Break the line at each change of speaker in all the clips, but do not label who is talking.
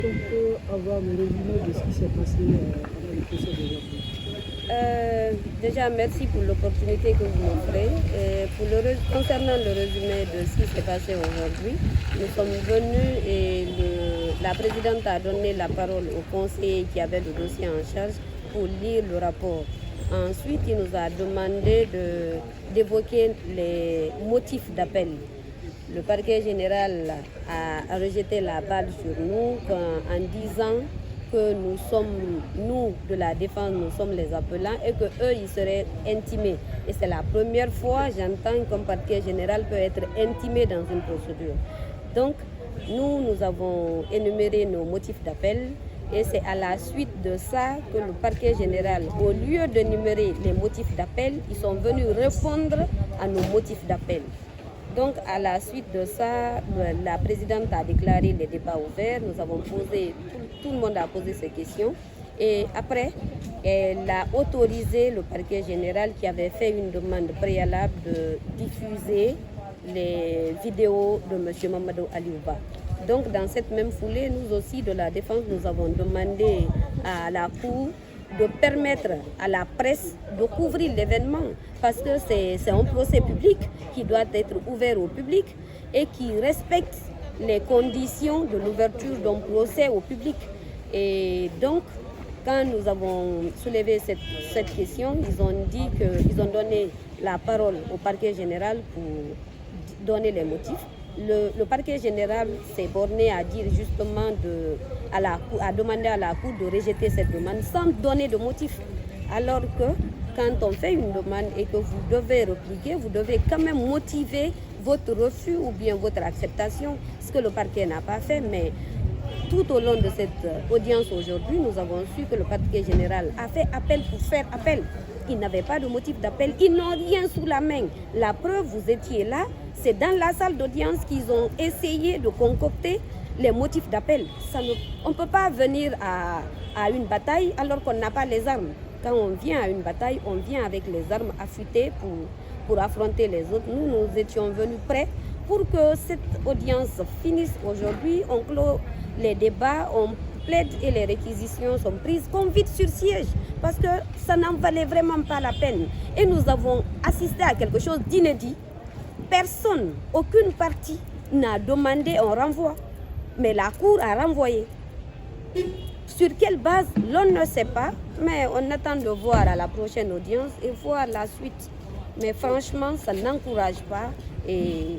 On peut avoir le résumé de ce qui s'est passé pendant le procès d'aujourd'hui.
Déjà, merci pour l'opportunité que vous m'offrez. Concernant le résumé de ce qui s'est passé aujourd'hui, nous sommes venus et la présidente a donné la parole au conseiller qui avait le dossier en charge pour lire le rapport. Ensuite, il nous a demandé d'évoquer les motifs d'appel. Le parquet général a rejeté la balle sur nous en disant que nous de la défense, nous sommes les appelants et qu'eux, ils seraient intimés. Et c'est la première fois, j'entends qu'un parquet général peut être intimé dans une procédure. Donc, nous avons énuméré nos motifs d'appel et c'est à la suite de ça que le parquet général, au lieu d'énumérer les motifs d'appel, ils sont venus répondre à nos motifs d'appel. Donc, à la suite de ça, la présidente a déclaré les débats ouverts. Nous avons posé, tout le monde a posé ses questions. Et après, elle a autorisé le parquet général qui avait fait une demande préalable de diffuser les vidéos de M. Mamadou Aliouba. Donc, dans cette même foulée, nous aussi, de la défense, nous avons demandé à la Cour de permettre à la presse de couvrir l'événement parce que c'est un procès public qui doit être ouvert au public et qui respecte les conditions de l'ouverture d'un procès au public. Et donc, quand nous avons soulevé cette question, ils ont dit qu'ils ont donné la parole au parquet général pour donner les motifs. Le parquet général s'est borné à dire justement à demander à la Cour de rejeter cette demande sans donner de motif. Alors que quand on fait une demande et que vous devez répliquer, vous devez quand même motiver votre refus ou bien votre acceptation, ce que le parquet n'a pas fait. Mais tout au long de cette audience aujourd'hui, nous avons su que le parquet général a fait appel pour faire appel. Ils n'avaient pas de motif d'appel, ils n'ont rien sous la main. La preuve, vous étiez là, c'est dans la salle d'audience qu'ils ont essayé de concocter les motifs d'appel. On ne peut pas venir à une bataille alors qu'on n'a pas les armes. Quand on vient à une bataille, on vient avec les armes affûtées pour affronter les autres. Nous étions venus prêts pour que cette audience finisse aujourd'hui. On clôt les débats, on plaide et les réquisitions sont prises qu'on vide sur siège parce que ça n'en valait vraiment pas la peine. Et nous avons assisté à quelque chose d'inédit. Personne, aucune partie n'a demandé un renvoi, mais la Cour a renvoyé. Sur quelle base, l'on ne sait pas, mais on attend de voir à la prochaine audience et voir la suite. Mais franchement, ça n'encourage pas et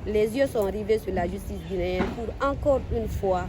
les yeux sont rivés sur la justice guinéenne pour encore une fois